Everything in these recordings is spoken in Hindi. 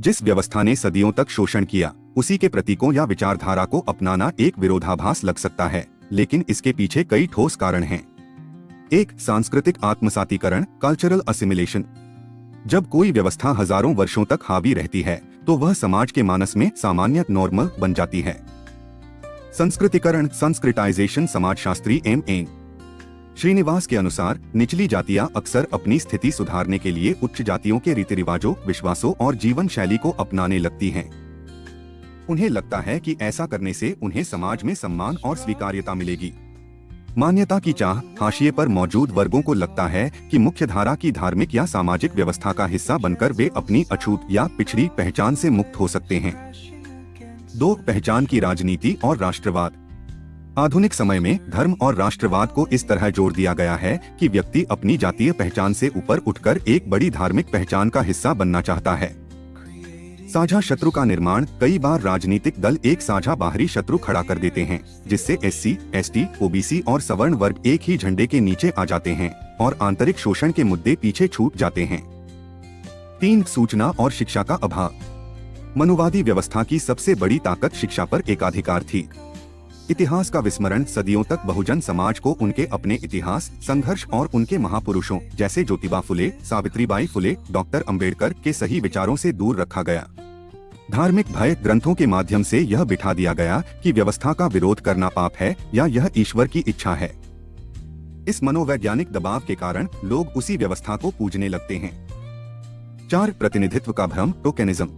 जिस व्यवस्था ने सदियों तक शोषण किया, उसी के प्रतीकों या विचारधारा को अपनाना एक विरोधाभास लग सकता है, लेकिन इसके पीछे कई ठोस कारण हैं। एक, सांस्कृतिक आत्मसातीकरण, कल्चरल असिमिलेशन। जब कोई व्यवस्था हजारों वर्षों तक हावी रहती है, तो वह समाज के मानस में सामान्य नॉर्मल बन जाती है। संस्कृतिकरण, संस्कृताइजेशन। समाजशास्त्री एम.एन. श्रीनिवास के अनुसार निचली जातियां अक्सर अपनी स्थिति सुधारने के लिए उच्च जातियों के रीति रिवाजों, विश्वासों और जीवन शैली को अपनाने लगती हैं। उन्हें लगता है कि ऐसा करने से उन्हें समाज में सम्मान और स्वीकार्यता मिलेगी। मान्यता की चाह। हाशिए पर मौजूद वर्गों को लगता है कि मुख्यधारा की धार्मिक या सामाजिक व्यवस्था का हिस्सा बनकर वे अपनी अछूत या पिछड़ी पहचान से मुक्त हो सकते हैं। 2, पहचान की राजनीति और राष्ट्रवाद। आधुनिक समय में धर्म और राष्ट्रवाद को इस तरह जोड़ दिया गया है कि व्यक्ति अपनी जातीय पहचान से ऊपर उठकर एक बड़ी धार्मिक पहचान का हिस्सा बनना चाहता है। साझा शत्रु का निर्माण। कई बार राजनीतिक दल एक साझा बाहरी शत्रु खड़ा कर देते हैं, जिससे एससी, एसटी, ओबीसी और सवर्ण वर्ग एक ही झंडे के नीचे आ जाते हैं और आंतरिक शोषण के मुद्दे पीछे छूट जाते हैं। 3, सूचना और शिक्षा का अभाव। मनुवादी व्यवस्था की सबसे बड़ी ताकत शिक्षा पर एकाधिकार थी। इतिहास का विस्मरण। सदियों तक बहुजन समाज को उनके अपने इतिहास, संघर्ष और उनके महापुरुषों जैसे ज्योतिबा फुले, सावित्रीबाई फुले, डॉक्टर अंबेडकर के सही विचारों से दूर रखा गया। धार्मिक भय। ग्रंथों के माध्यम से यह बिठा दिया गया कि व्यवस्था का विरोध करना पाप है या यह ईश्वर की इच्छा है। इस मनोवैज्ञानिक दबाव के कारण लोग उसी व्यवस्था को पूजने लगते हैं। 4, प्रतिनिधित्व का भ्रम, टोकेनिज्म।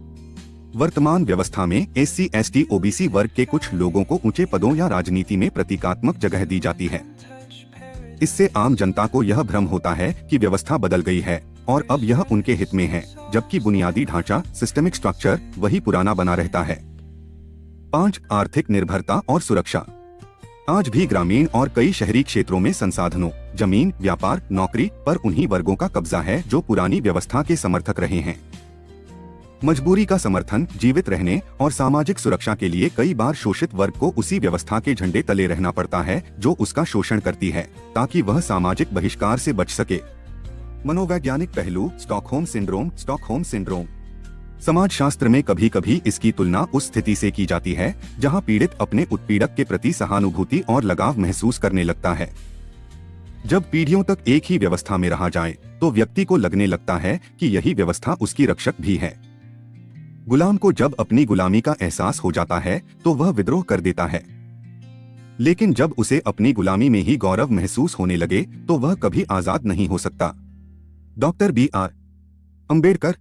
वर्तमान व्यवस्था में एससी, एसटी, ओबीसी वर्ग के कुछ लोगों को ऊंचे पदों या राजनीति में प्रतीकात्मक जगह दी जाती है। इससे आम जनता को यह भ्रम होता है कि व्यवस्था बदल गई है और अब यह उनके हित में है, जबकि बुनियादी ढांचा, सिस्टमिक स्ट्रक्चर वही पुराना बना रहता है। 5, आर्थिक निर्भरता और सुरक्षा। आज भी ग्रामीण और कई शहरी क्षेत्रों में संसाधनों, जमीन, व्यापार, नौकरी पर उन्हीं वर्गों का कब्जा है जो पुरानी व्यवस्था के समर्थक रहे हैं। मजबूरी का समर्थन। जीवित रहने और सामाजिक सुरक्षा के लिए कई बार शोषित वर्ग को उसी व्यवस्था के झंडे तले रहना पड़ता है जो उसका शोषण करती है, ताकि वह सामाजिक बहिष्कार से बच सके। मनोवैज्ञानिक पहलू। Stockholm syndrome. स्टॉकहोम सिंड्रोम समाजशास्त्र में कभी कभी इसकी तुलना उस स्थिति से की जाती है जहां पीड़ित अपने उत्पीड़क के प्रति सहानुभूति और लगाव महसूस करने लगता है। जब पीढ़ियों तक एक ही व्यवस्था में रहा जाए, तो व्यक्ति को लगने लगता है कि यही व्यवस्था उसकी रक्षक भी है। गुलाम को जब अपनी गुलामी का एहसास हो जाता है, तो वह विद्रोह कर देता है, लेकिन जब उसे अपनी गुलामी में ही गौरव महसूस होने लगे, तो वह कभी आजाद नहीं हो सकता। Doctor B R. अंबेडकर।